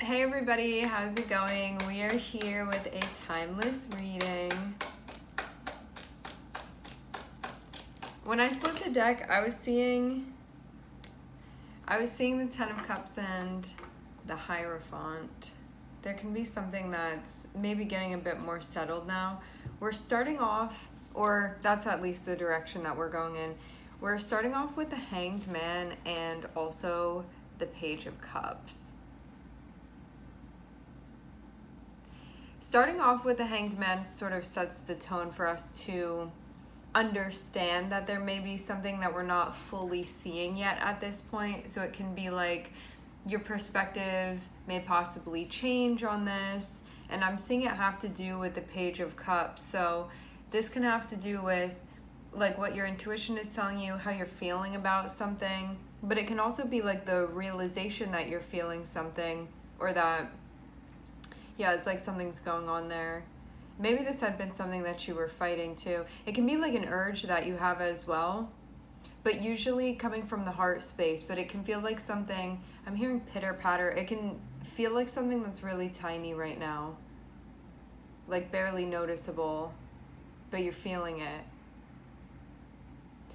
Hey everybody, how's it going? We are here with a timeless reading. When I split the deck, I was seeing the Ten of Cups and the Hierophant. There can be something that's maybe getting a bit more settled now. We're starting off, or that's at least the direction that we're going in. We're starting off with the Hanged Man and also the Page of Cups. Starting off with the Hanged Man sort of sets the tone for us to understand that there may be something that we're not fully seeing yet at this point. So it can be like your perspective may possibly change on this. And I'm seeing it have to do with the Page of Cups. So this can have to do with like what your intuition is telling you, how you're feeling about something. But it can also be like the realization that you're feeling something, or that, yeah, it's like something's going on there. Maybe this had been something that you were fighting too. It can be like an urge that you have as well, but usually coming from the heart space. But it can feel like something, I'm hearing pitter patter. It can feel like something that's really tiny right now, like barely noticeable, but you're feeling it.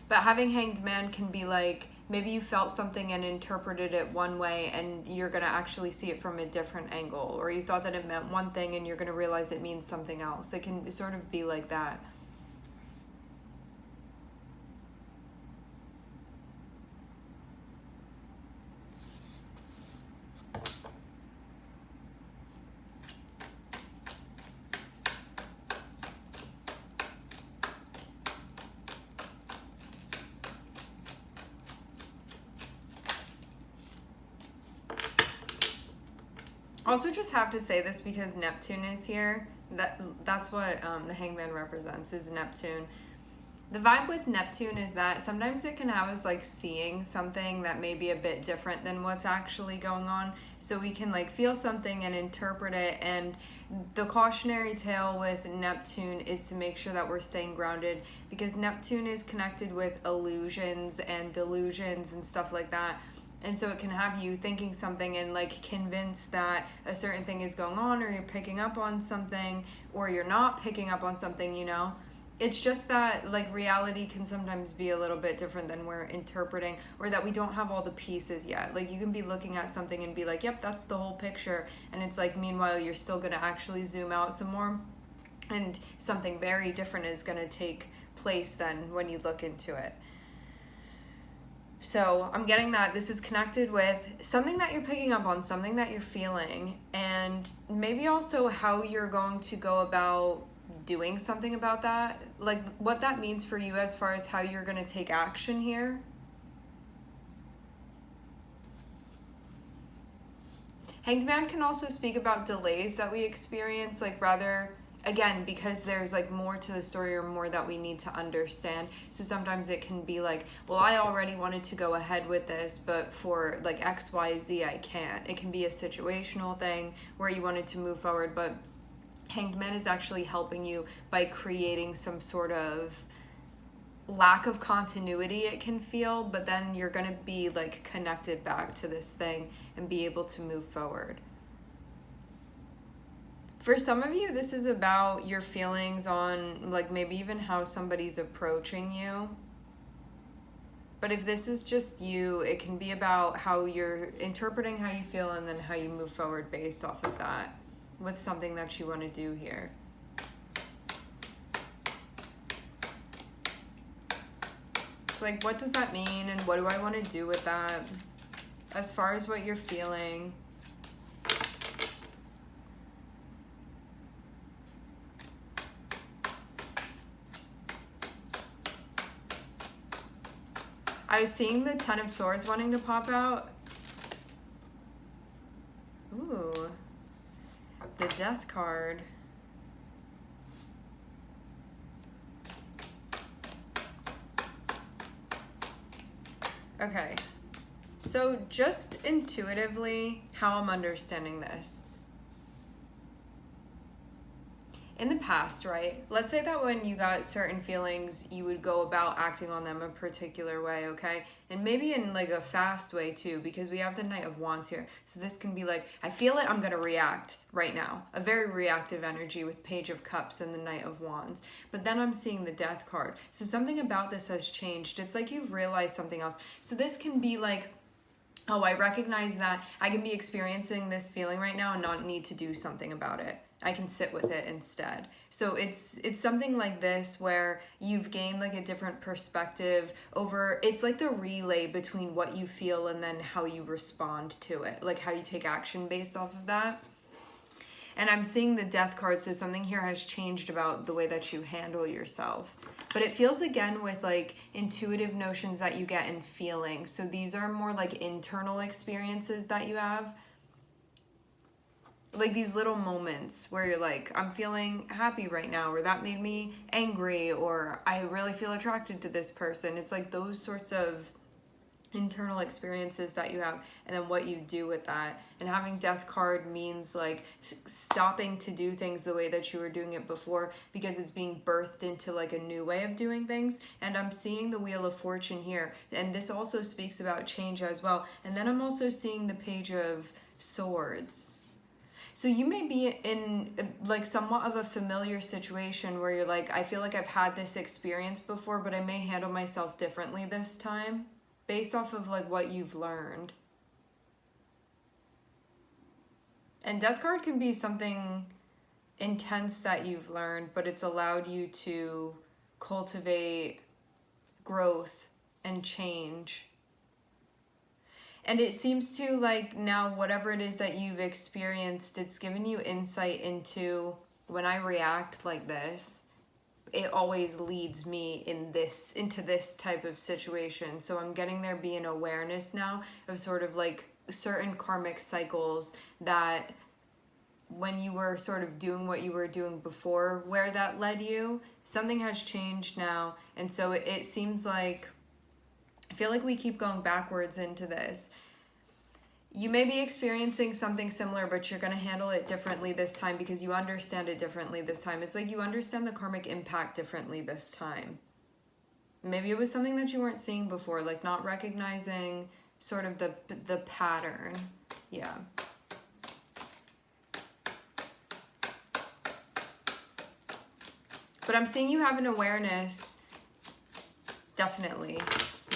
But having Hanged Man can be like, maybe you felt something and interpreted it one way and you're going to actually see it from a different angle. Or you thought that it meant one thing and you're going to realize it means something else. It can sort of be like that. Also, just have to say this because Neptune is here. That's what the Hangman represents, is Neptune. The vibe with Neptune is that sometimes it can have us like seeing something that may be a bit different than what's actually going on. So we can like feel something and interpret it. And the cautionary tale with Neptune is to make sure that we're staying grounded, because Neptune is connected with illusions and delusions and stuff like that. And so it can have you thinking something and like convinced that a certain thing is going on, or you're picking up on something, or you're not picking up on something, you know? It's just that like reality can sometimes be a little bit different than we're interpreting, or that we don't have all the pieces yet. Like you can be looking at something and be like, yep, that's the whole picture. And it's like, meanwhile, you're still going to actually zoom out some more, and something very different is going to take place then when you look into it. So I'm getting that this is connected with something that you're picking up on, something that you're feeling, and maybe also how you're going to go about doing something about that. Like what that means for you as far as how you're going to take action here. Hanged Man can also speak about delays that we experience, like rather, again, because there's like more to the story or more that we need to understand. So sometimes it can be like, well, I already wanted to go ahead with this, but for like XYZ, I can't. It can be a situational thing where you wanted to move forward, but Hanged Man is actually helping you by creating some sort of lack of continuity, it can feel, but then you're going to be like connected back to this thing and be able to move forward. For some of you, this is about your feelings on like maybe even how somebody's approaching you. But if this is just you, it can be about how you're interpreting how you feel and then how you move forward based off of that with something that you want to do here. It's like, what does that mean and what do I want to do with that as far as what you're feeling? I was seeing the Ten of Swords wanting to pop out. Ooh, the Death card. Okay, so just intuitively, how I'm understanding this. in the past, right? Let's say that when you got certain feelings, you would go about acting on them a particular way, okay? And maybe in like a fast way too, because we have the Knight of Wands here. So this can be like, I feel it, I'm gonna react right now. A very reactive energy with Page of Cups and the Knight of Wands. But then I'm seeing the Death card. So something about this has changed. It's like you've realized something else. So this can be like, oh, I recognize that I can be experiencing this feeling right now and not need to do something about it. I can sit with it instead. So it's something like this where you've gained like a different perspective over, it's like the relay between what you feel and then how you respond to it, like how you take action based off of that. And I'm seeing the Death card, so something here has changed about the way that you handle yourself. But it feels again with like intuitive notions that you get in feelings. So these are more like internal experiences that you have. Like these little moments where you're like, I'm feeling happy right now, or that made me angry, or I really feel attracted to this person. It's like those sorts of internal experiences that you have, and then what you do with that. And having Death card means like stopping to do things the way that you were doing it before, because it's being birthed into like a new way of doing things. And I'm seeing the Wheel of Fortune here, and this also speaks about change as well. And then I'm also seeing the Page of Swords. So you may be in like somewhat of a familiar situation where you're like, I feel like I've had this experience before, but I may handle myself differently this time based off of like what you've learned. And Death card can be something intense that you've learned, but it's allowed you to cultivate growth and change. And it seems to like now whatever it is that you've experienced, it's given you insight into, when I react like this, it always leads me into this type of situation. So I'm getting there be an awareness now of sort of like certain karmic cycles that when you were sort of doing what you were doing before, where that led you, something has changed now. And so it seems like, I feel like we keep going backwards into this. You may be experiencing something similar, but you're going to handle it differently this time because you understand it differently this time. It's like you understand the karmic impact differently this time. Maybe it was something that you weren't seeing before, like not recognizing sort of the pattern. Yeah. But I'm seeing you have an awareness, definitely,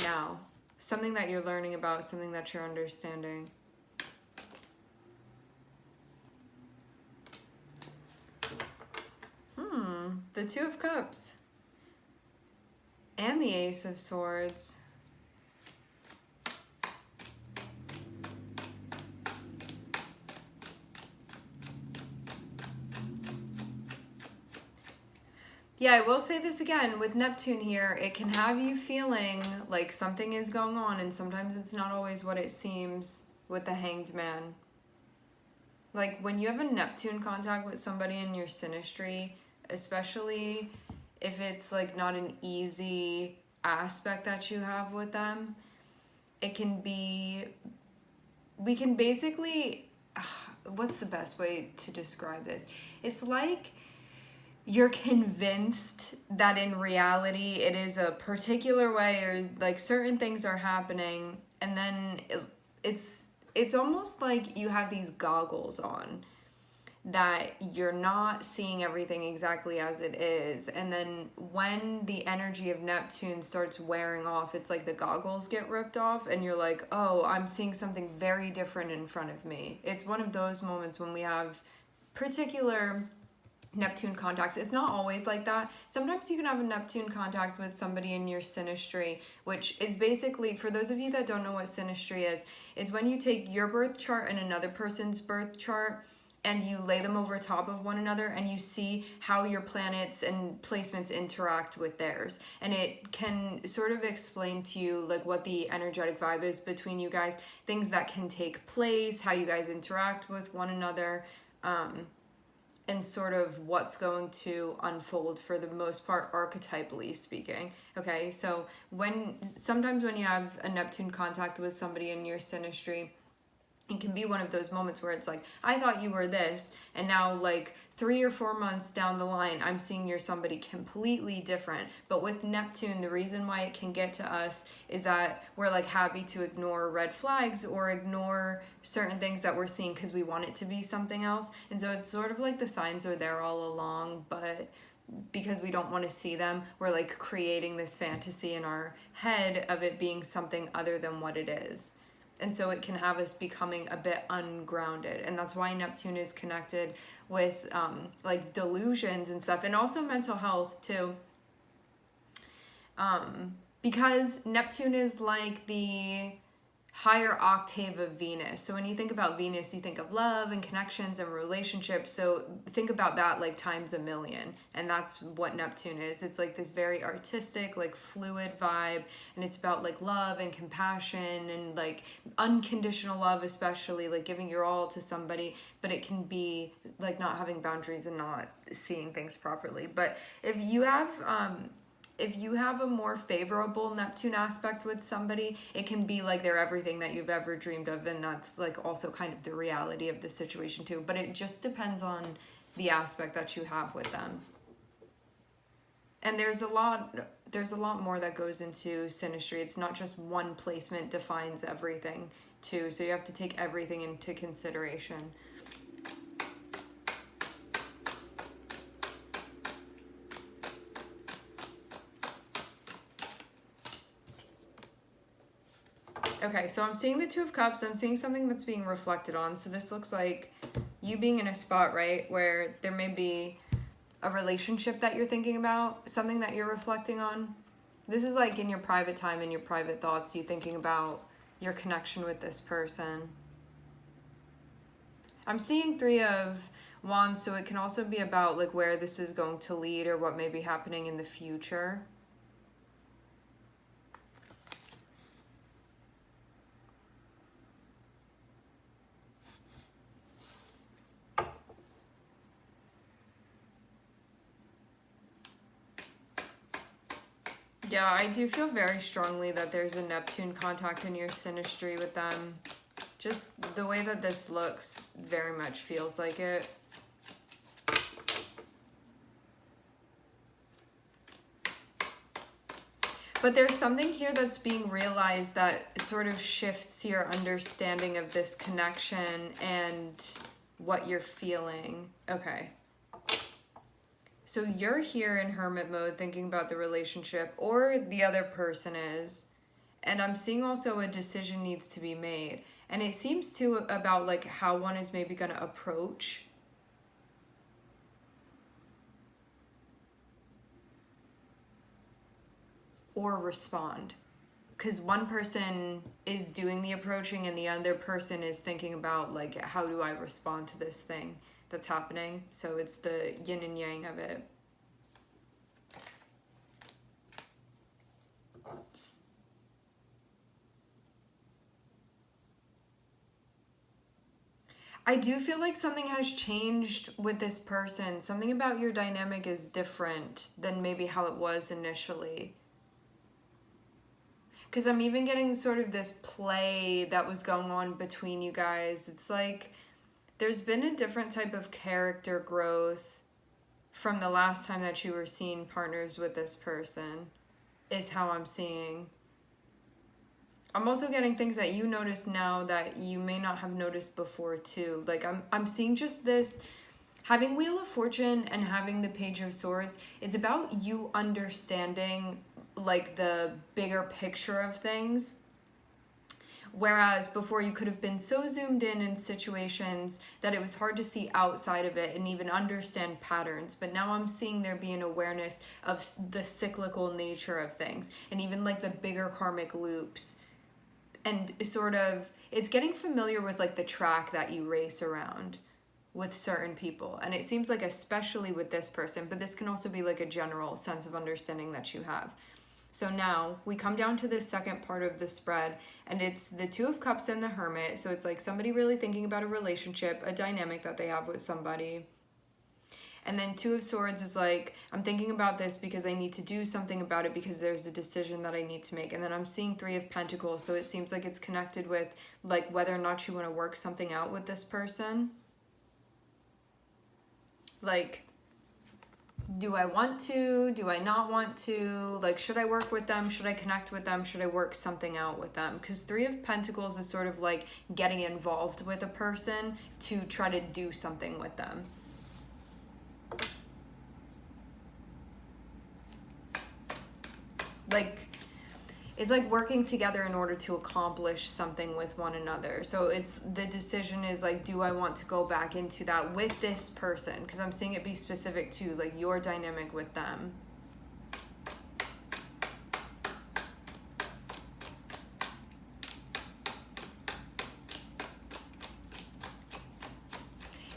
now. Something that you're learning about, something that you're understanding. The Two of Cups. And the Ace of Swords. Yeah, I will say this again, with Neptune here, it can have you feeling like something is going on, and sometimes it's not always what it seems with the Hanged Man. Like when you have a Neptune contact with somebody in your synastry, especially if it's like not an easy aspect that you have with them, it can be, we can basically, what's the best way to describe this? It's like you're convinced that in reality it is a particular way, or like certain things are happening, and then it's almost like you have these goggles on that you're not seeing everything exactly as it is. And then when the energy of Neptune starts wearing off, it's like the goggles get ripped off and you're like, oh, I'm seeing something very different in front of me. It's one of those moments when we have particular Neptune contacts. It's not always like that. Sometimes you can have a Neptune contact with somebody in your synastry, which is basically, for those of you that don't know what synastry is, it's when you take your birth chart and another person's birth chart and you lay them over top of one another and you see how your planets and placements interact with theirs. And it can sort of explain to you like what the energetic vibe is between you guys, things that can take place, how you guys interact with one another, and sort of what's going to unfold for the most part, archetypally speaking. Okay, so sometimes when you have a Neptune contact with somebody in your synastry, it can be one of those moments where it's like, I thought you were this, and now like 3 or 4 months down the line, I'm seeing you're somebody completely different. But with Neptune, the reason why it can get to us is that we're like happy to ignore red flags or ignore certain things that we're seeing because we want it to be something else. And so it's sort of like the signs are there all along, but because we don't want to see them, we're like creating this fantasy in our head of it being something other than what it is. And so it can have us becoming a bit ungrounded. And that's why Neptune is connected with like delusions and stuff, and also mental health too. Because Neptune is like the higher octave of Venus. So when you think about Venus, you think of love and connections and relationships. So think about that like times a million. And that's what Neptune is. It's like this very artistic, like fluid vibe. And it's about like love and compassion and like unconditional love, especially like giving your all to somebody. But it can be like not having boundaries and not seeing things properly. But if you have a more favorable Neptune aspect with somebody, it can be like they're everything that you've ever dreamed of, and that's like also kind of the reality of the situation too. But it just depends on the aspect that you have with them. And there's a lot more that goes into synastry. It's not just one placement defines everything too, so you have to take everything into consideration. Okay, so I'm seeing the Two of Cups. I'm seeing something that's being reflected on. So this looks like you being in a spot, right, where there may be a relationship that you're thinking about, something that you're reflecting on. This is like in your private time, in your private thoughts, you thinking about your connection with this person. I'm seeing Three of Wands, so it can also be about like where this is going to lead or what may be happening in the future. Yeah, I do feel very strongly that there's a Neptune contact in your synastry with them. Just the way that this looks very much feels like it. But there's something here that's being realized that sort of shifts your understanding of this connection and what you're feeling. Okay. So you're here in hermit mode thinking about the relationship, or the other person is. And I'm seeing also a decision needs to be made. And it seems too about like how one is maybe going to approach or respond. Because one person is doing the approaching and the other person is thinking about like, how do I respond to this thing that's happening? So it's the yin and yang of it. I do feel like something has changed with this person. Something about your dynamic is different than maybe how it was initially. Because I'm even getting sort of this play that was going on between you guys. It's like there's been a different type of character growth from the last time that you were seeing partners with this person, is how I'm seeing. I'm also getting things that you notice now that you may not have noticed before too. Like I'm seeing just this, having Wheel of Fortune and having the Page of Swords, it's about you understanding like the bigger picture of things. Whereas before you could have been so zoomed in situations that it was hard to see outside of it and even understand patterns. But now I'm seeing there be an awareness of the cyclical nature of things and even like the bigger karmic loops. And sort of, it's getting familiar with like the track that you race around with certain people. And it seems like especially with this person, but this can also be like a general sense of understanding that you have. So now we come down to this second part of the spread, and it's the Two of Cups and the Hermit. So it's like somebody really thinking about a relationship, a dynamic that they have with somebody. And then Two of Swords is like, I'm thinking about this because I need to do something about it because there's a decision that I need to make. And then I'm seeing Three of Pentacles, so it seems like it's connected with like whether or not you want to work something out with this person. like, do I want to? Do I not want to? Like, should I work with them? Should I connect with them? Should I work something out with them? Because Three of Pentacles is sort of like getting involved with a person to try to do something with them. Like, it's like working together in order to accomplish something with one another. So it's, the decision is like, do I want to go back into that with this person? Because I'm seeing it be specific to like your dynamic with them.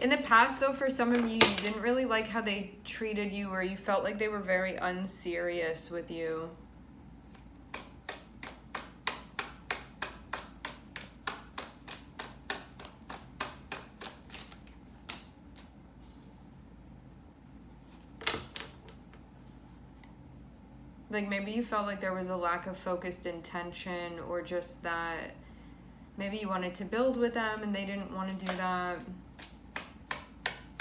In the past, though, for some of you, you didn't really like how they treated you, or you felt like they were very unserious with you. Like, maybe you felt like there was a lack of focused intention, or just that maybe you wanted to build with them and they didn't want to do that.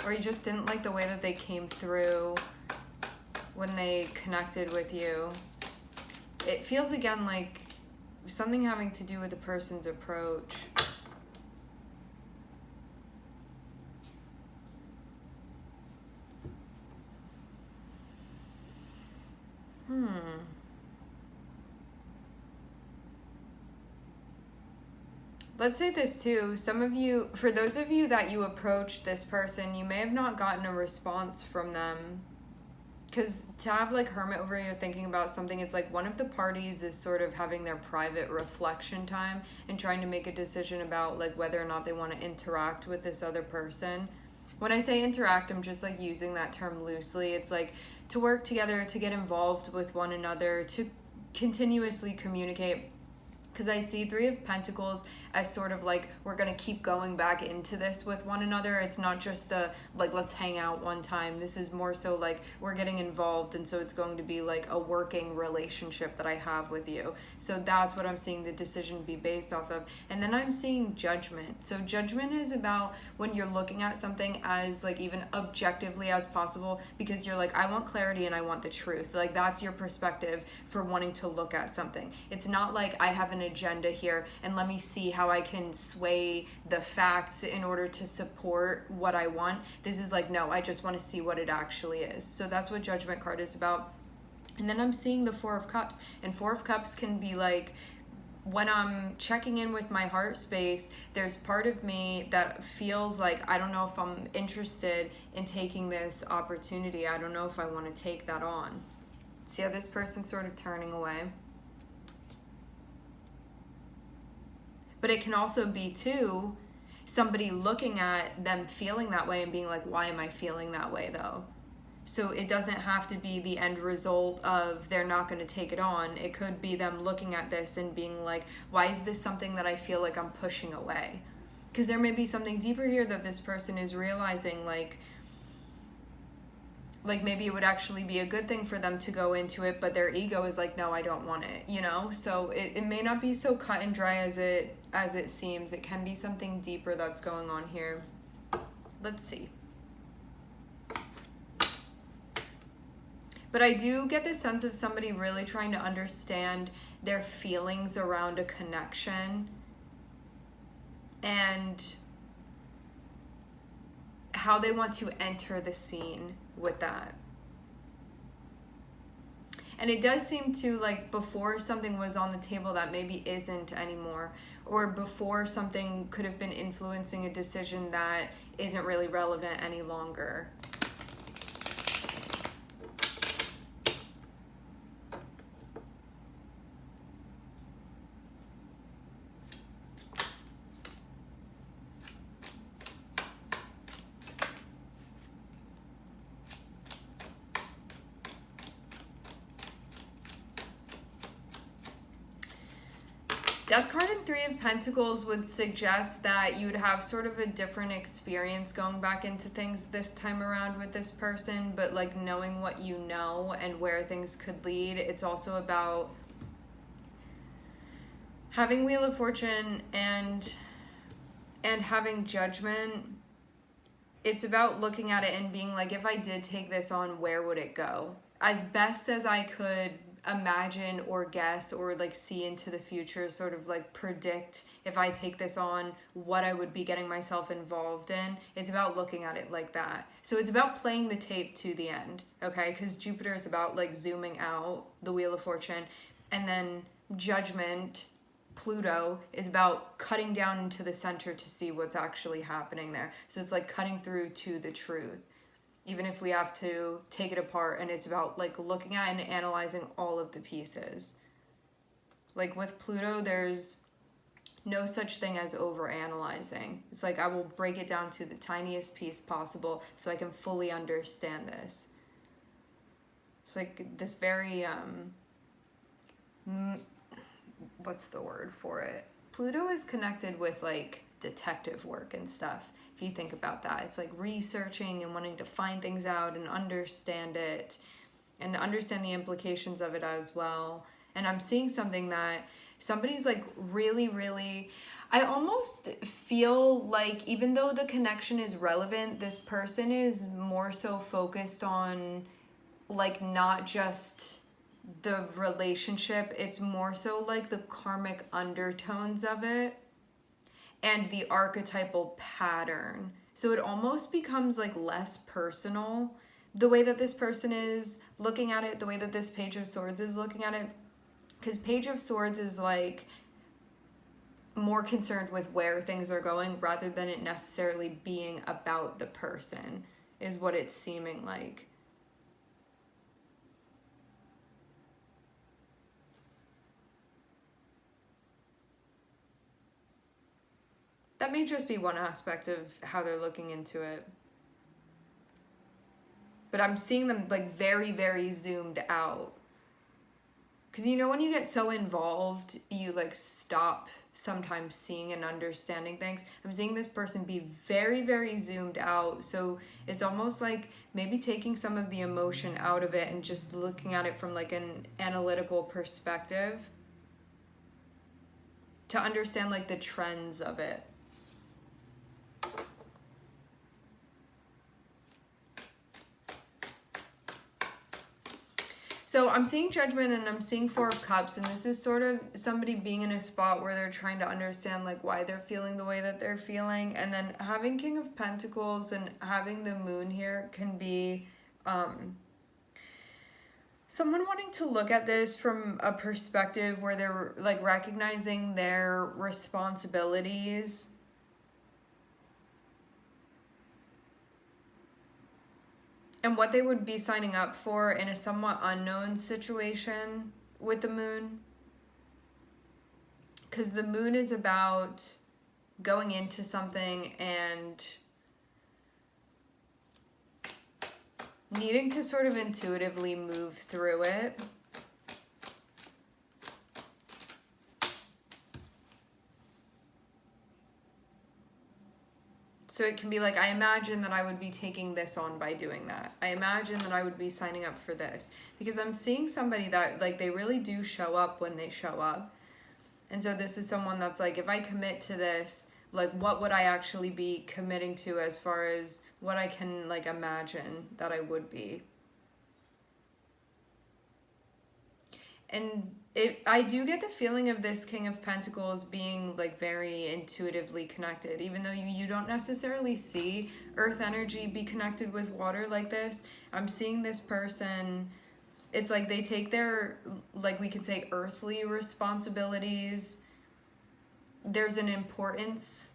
Or you just didn't like the way that they came through when they connected with you. It feels again like something having to do with the person's approach. Let's say this too. Some of you, for those of you that you approached this person, you may have not gotten a response from them. Because to have like Hermit over here thinking about something, it's like one of the parties is sort of having their private reflection time and trying to make a decision about like whether or not they want to interact with this other person. When I say interact, I'm just like using that term loosely. It's like to work together, to get involved with one another, to continuously communicate. Because I see Three of Pentacles as sort of like, we're going to keep going back into this with one another. It's not just a, like, let's hang out one time. This is more so like, we're getting involved, and so it's going to be like a working relationship that I have with you. So that's what I'm seeing the decision be based off of. And then I'm seeing Judgment. So Judgment is about when you're looking at something as like even objectively as possible, because you're like, I want clarity and I want the truth. Like, that's your perspective for wanting to look at something. It's not like I have an agenda here and let me see how I can sway the facts in order to support what I want. This is like, no, I just want to see what it actually is. So that's what Judgment card is about. And then I'm seeing the Four of Cups, and Four of Cups can be like, when I'm checking in with my heart space, there's part of me that feels like, I don't know if I'm interested in taking this opportunity. I don't know if I want to take that on. See how this person's sort of turning away? But it can also be, too, somebody looking at them feeling that way and being like, why am I feeling that way, though? So it doesn't have to be the end result of they're not going to take it on. It could be them looking at this and being like, why is this something that I feel like I'm pushing away? Because there may be something deeper here that this person is realizing, like maybe it would actually be a good thing for them to go into it, but their ego is like, no, I don't want it, you know? So it may not be so cut and dry as it seems. It can be something deeper that's going on here. Let's see. But I do get the sense of somebody really trying to understand their feelings around a connection and how they want to enter the scene with that. And it does seem to, like, before something was on the table that maybe isn't anymore, or before something could have been influencing a decision that isn't really relevant any longer. Death card and Three of Pentacles would suggest that you would have sort of a different experience going back into things this time around with this person, but like knowing what you know and where things could lead. It's also about having Wheel of Fortune and having Judgment. it's about looking at it and being like, if I did take this on, where would it go? As best as I could imagine or guess or like see into the future, sort of like predict if I take this on, what I would be getting myself involved in. It's about looking at it like that. So it's about playing the tape to the end, okay? Because Jupiter is about like zooming out, the Wheel of Fortune, and then Judgment, Pluto, is about cutting down into the center to see what's actually happening there. So it's like cutting through to the truth, even if we have to take it apart, and it's about like looking at and analyzing all of the pieces. Like with Pluto, there's no such thing as over analyzing. It's like I will break it down to the tiniest piece possible so I can fully understand this. It's like this very what's the word for it? Pluto is connected with like detective work and stuff. If you think about that, it's like researching and wanting to find things out and understand it and understand the implications of it as well. And I'm seeing something that somebody's like really, I almost feel like even though the connection is relevant, this person is more so focused on like not just the relationship, it's more so like the karmic undertones of it and the archetypal pattern. So it almost becomes like less personal, the way that this person is looking at it, the way that this Page of Swords is looking at it. Because Page of Swords is like more concerned with where things are going rather than it necessarily being about the person, is what it's seeming like. That may just be one aspect of how they're looking into it. But I'm seeing them like very zoomed out. Because you know when you get so involved, you like stop sometimes seeing and understanding things. I'm seeing this person be very zoomed out. So it's almost like maybe taking some of the emotion out of it and just looking at it from like an analytical perspective to understand like the trends of it. So I'm seeing Judgment and I'm seeing Four of Cups, and this is sort of somebody being in a spot where they're trying to understand like why they're feeling the way that they're feeling. And then having King of Pentacles and having the Moon here can be someone wanting to look at this from a perspective where they're like recognizing their responsibilities and what they would be signing up for in a somewhat unknown situation with the Moon. Because the Moon is about going into something and needing to sort of intuitively move through it. So it can be like, I imagine that I would be taking this on by doing that. I imagine that I would be signing up for this. Because I'm seeing somebody that, like, they really do show up when they show up. And so this is someone that's like, if I commit to this, like, what would I actually be committing to as far as what I can, like, imagine that I would be. And I do get the feeling of this King of Pentacles being like very intuitively connected, even though you don't necessarily see earth energy be connected with water like this. I'm seeing this person, it's like they take their, like we could say, earthly responsibilities. There's an importance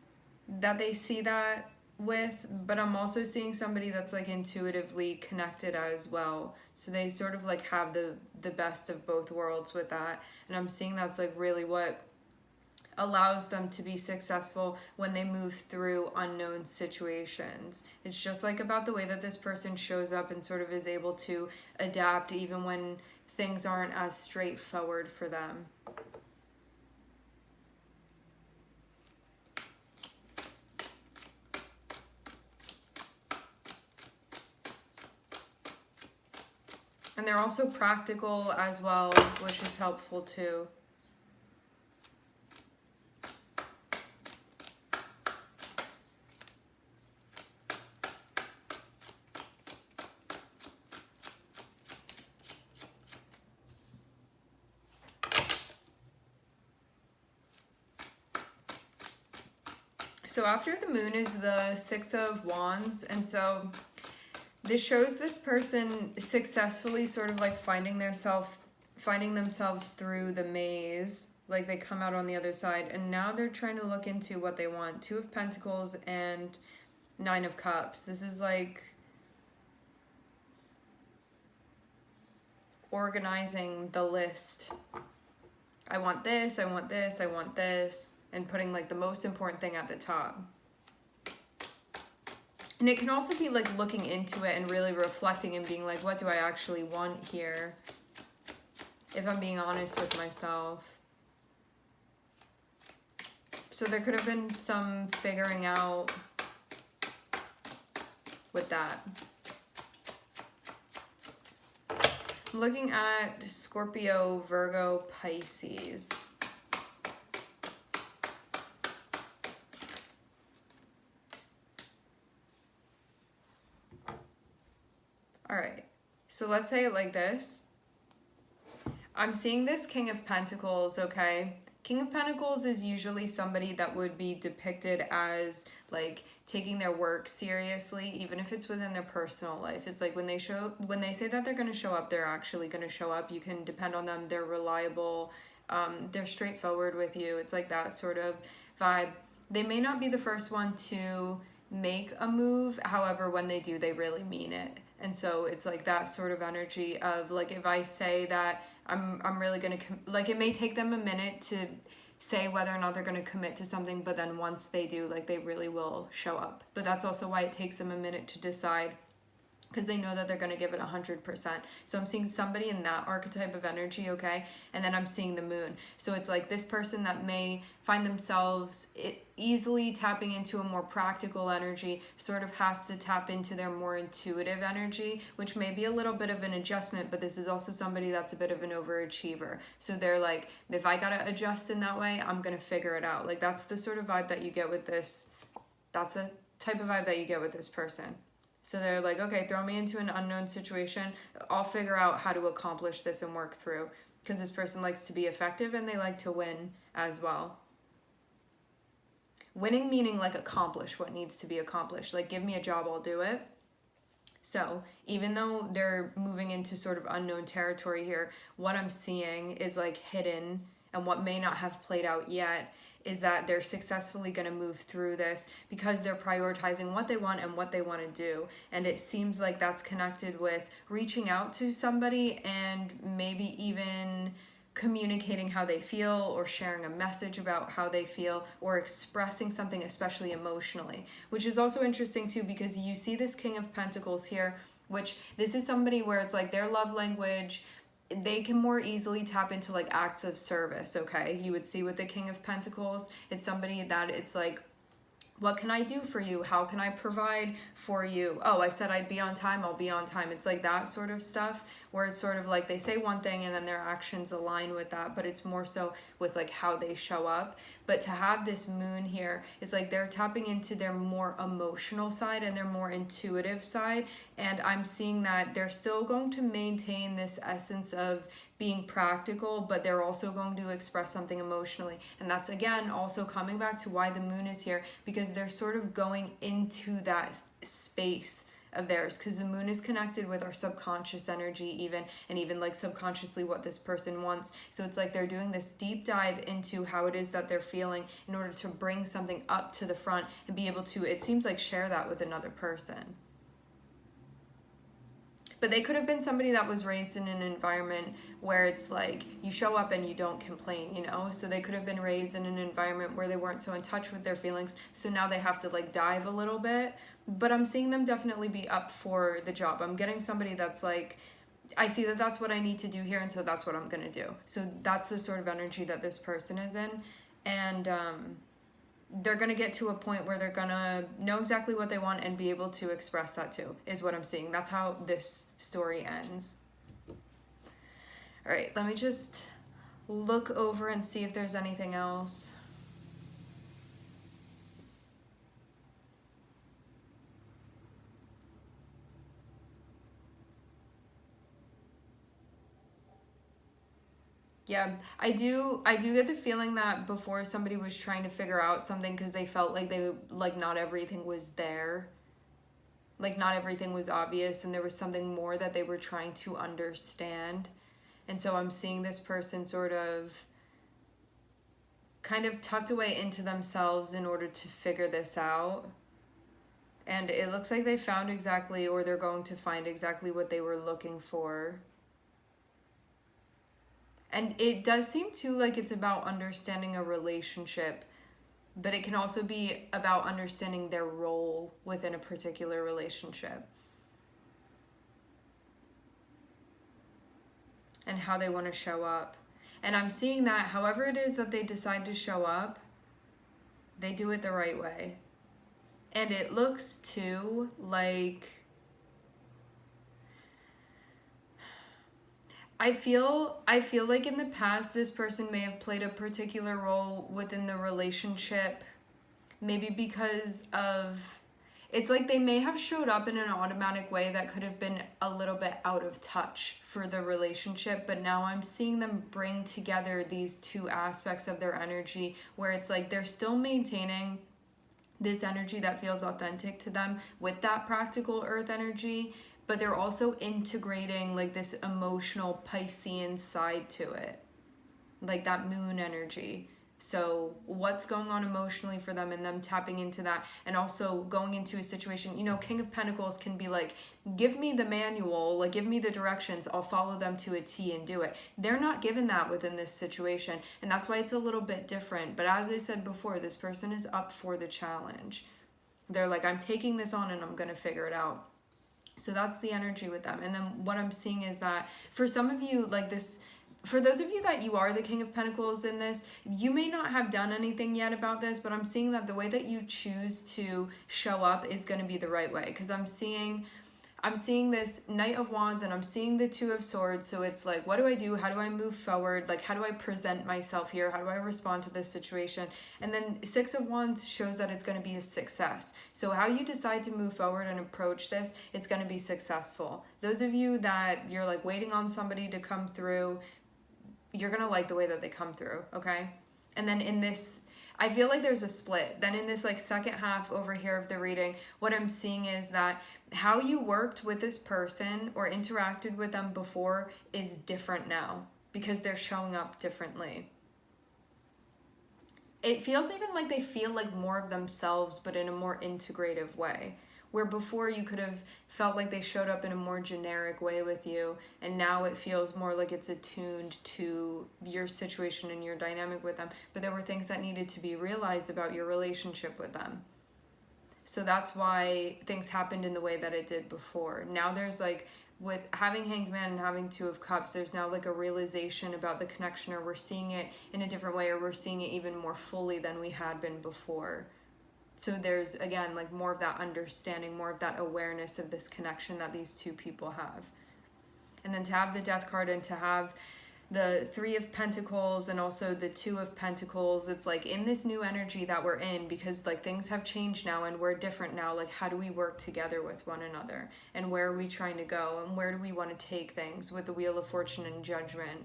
that they see that with, but I'm also seeing somebody that's like intuitively connected as well. So they sort of like have the best of both worlds with that. And I'm seeing that's like really what allows them to be successful when they move through unknown situations. It's just like about the way that this person shows up and sort of is able to adapt even when things aren't as straightforward for them. And they're also practical as well, which is helpful too. So after the moon is the Six of Wands, and so this shows this person successfully sort of like finding themselves through the maze. Like they come out on the other side, and now they're trying to look into what they want. Two of Pentacles and Nine of Cups. This is like organizing the list. I want this, I want this, I want this, and putting like the most important thing at the top. And it can also be like looking into it and really reflecting and being like, what do I actually want here? If I'm being honest with myself. So there could have been some figuring out with that. I'm looking at Scorpio, Virgo, Pisces. All right, so let's say it like this. I'm seeing this King of Pentacles, okay? King of Pentacles is usually somebody that would be depicted as like taking their work seriously, even if it's within their personal life. It's like when they say that they're going to show up, they're actually going to show up. You can depend on them. They're reliable. They're straightforward with you. It's like that sort of vibe. They may not be the first one to make a move. However, when they do, they really mean it. And so it's like that sort of energy of like, if I say that I'm really going to, like, it may take them a minute to say whether or not they're going to commit to something, but then once they do, like, they really will show up. But that's also why it takes them a minute to decide, because they know that they're going to give it 100%. So I'm seeing somebody in that archetype of energy, okay? And then I'm seeing the moon. So it's like this person that may find themselves easily tapping into a more practical energy sort of has to tap into their more intuitive energy, which may be a little bit of an adjustment, but this is also somebody that's a bit of an overachiever. So they're like, if I got to adjust in that way, I'm going to figure it out. Like that's the sort of vibe that you get with this. That's a type of vibe that you get with this person. So they're like, okay, throw me into an unknown situation. I'll figure out how to accomplish this and work through. Because this person likes to be effective and they like to win as well. Winning meaning like accomplish what needs to be accomplished. Like give me a job, I'll do it. So even though they're moving into sort of unknown territory here, what I'm seeing is like hidden, and what may not have played out yet is that they're successfully going to move through this because they're prioritizing what they want and what they want to do. And it seems like that's connected with reaching out to somebody and maybe even communicating how they feel, or sharing a message about how they feel, or expressing something, especially emotionally, which is also interesting too, because you see this King of Pentacles here, which this is somebody where it's like their love language, they can more easily tap into like acts of service, okay? You would see with the King of Pentacles, it's somebody that it's like, what can I do for you? How can I provide for you? Oh, I said I'd be on time, I'll be on time. It's like that sort of stuff where it's sort of like they say one thing and then their actions align with that, but it's more so with like how they show up. But to have this moon here, it's like they're tapping into their more emotional side and their more intuitive side. And I'm seeing that they're still going to maintain this essence of being practical, but they're also going to express something emotionally. And that's again also coming back to why the moon is here, because they're sort of going into that space of theirs, because the moon is connected with our subconscious energy even, and even like subconsciously what this person wants. So it's like they're doing this deep dive into how it is that they're feeling in order to bring something up to the front and be able to, it seems like, share that with another person. But they could have been somebody that was raised in an environment where it's like you show up and you don't complain, you know? So they could have been raised in an environment where they weren't so in touch with their feelings. So now they have to like dive a little bit. But I'm seeing them definitely be up for the job. I'm getting somebody that's like, I see that that's what I need to do here, and so that's what I'm going to do. So that's the sort of energy that this person is in. And they're going to get to a point where they're going to know exactly what they want and be able to express that too, is what I'm seeing. That's how this story ends. All right, let me just look over and see if there's anything else. Yeah, I do get the feeling that before somebody was trying to figure out something because they felt like not everything was there. Like not everything was obvious and there was something more that they were trying to understand. And so I'm seeing this person sort of kind of tucked away into themselves in order to figure this out. And it looks like they found exactly, or they're going to find exactly what they were looking for. And it does seem too like it's about understanding a relationship, but it can also be about understanding their role within a particular relationship and how they want to show up. And I'm seeing that however it is that they decide to show up, they do it the right way. And it looks too like I feel like in the past this person may have played a particular role within the relationship, maybe because of it's like they may have showed up in an automatic way that could have been a little bit out of touch for the relationship, but now I'm seeing them bring together these two aspects of their energy where it's like they're still maintaining this energy that feels authentic to them with that practical earth energy, but they're also integrating like this emotional Piscean side to it, like that moon energy. So what's going on emotionally for them and them tapping into that, and also going into a situation, you know, King of Pentacles can be like, give me the manual, like give me the directions, I'll follow them to a T and do it. They're not given that within this situation, and that's why it's a little bit different. But as I said before, this person is up for the challenge. They're like, I'm taking this on and I'm going to figure it out. So that's the energy with them. And then what I'm seeing is that for some of you, like this, for those of you that you are the King of Pentacles in this, you may not have done anything yet about this, but I'm seeing that the way that you choose to show up is going to be the right way. Because I'm seeing this Knight of Wands and I'm seeing the Two of Swords. So it's like, what do I do? How do I move forward? Like, how do I present myself here? How do I respond to this situation? And then Six of Wands shows that it's going to be a success. So how you decide to move forward and approach this, it's going to be successful. Those of you that you're like waiting on somebody to come through, you're going to like the way that they come through, okay? And then in this, I feel like there's a split. Then in this like second half over here of the reading, what I'm seeing is that how you worked with this person or interacted with them before is different now because they're showing up differently. It feels even like they feel like more of themselves, but in a more integrative way. Where before you could have felt like they showed up in a more generic way with you, and now it feels more like it's attuned to your situation and your dynamic with them. But there were things that needed to be realized about your relationship with them. So that's why things happened in the way that it did before. Now there's like, with having Hanged Man and having Two of Cups, there's now like a realization about the connection, or we're seeing it in a different way, or we're seeing it even more fully than we had been before. So there's, again, like more of that understanding, more of that awareness of this connection that these two people have. And then to have the Death card and to have the Three of Pentacles and also the Two of Pentacles, it's like in this new energy that we're in, because like things have changed now and we're different now, like how do we work together with one another, and where are we trying to go, and where do we want to take things with the Wheel of Fortune and Judgment.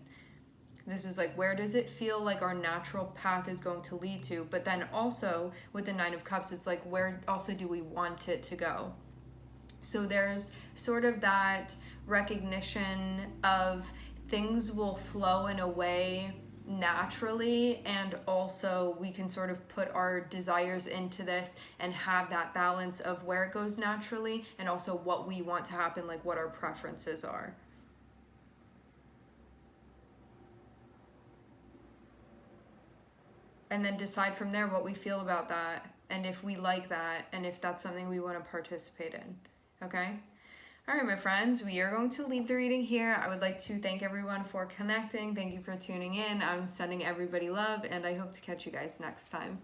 This is like, where does it feel like our natural path is going to lead to? But then also with the Nine of Cups, it's like, where also do we want it to go? So there's sort of that recognition of things will flow in a way naturally, and also we can sort of put our desires into this and have that balance of where it goes naturally and also what we want to happen, like what our preferences are. And then decide from there what we feel about that, and if we like that, and if that's something we want to participate in. Okay? All right, my friends, we are going to leave the reading here. I would like to thank everyone for connecting. Thank you for tuning in. I'm sending everybody love, and I hope to catch you guys next time.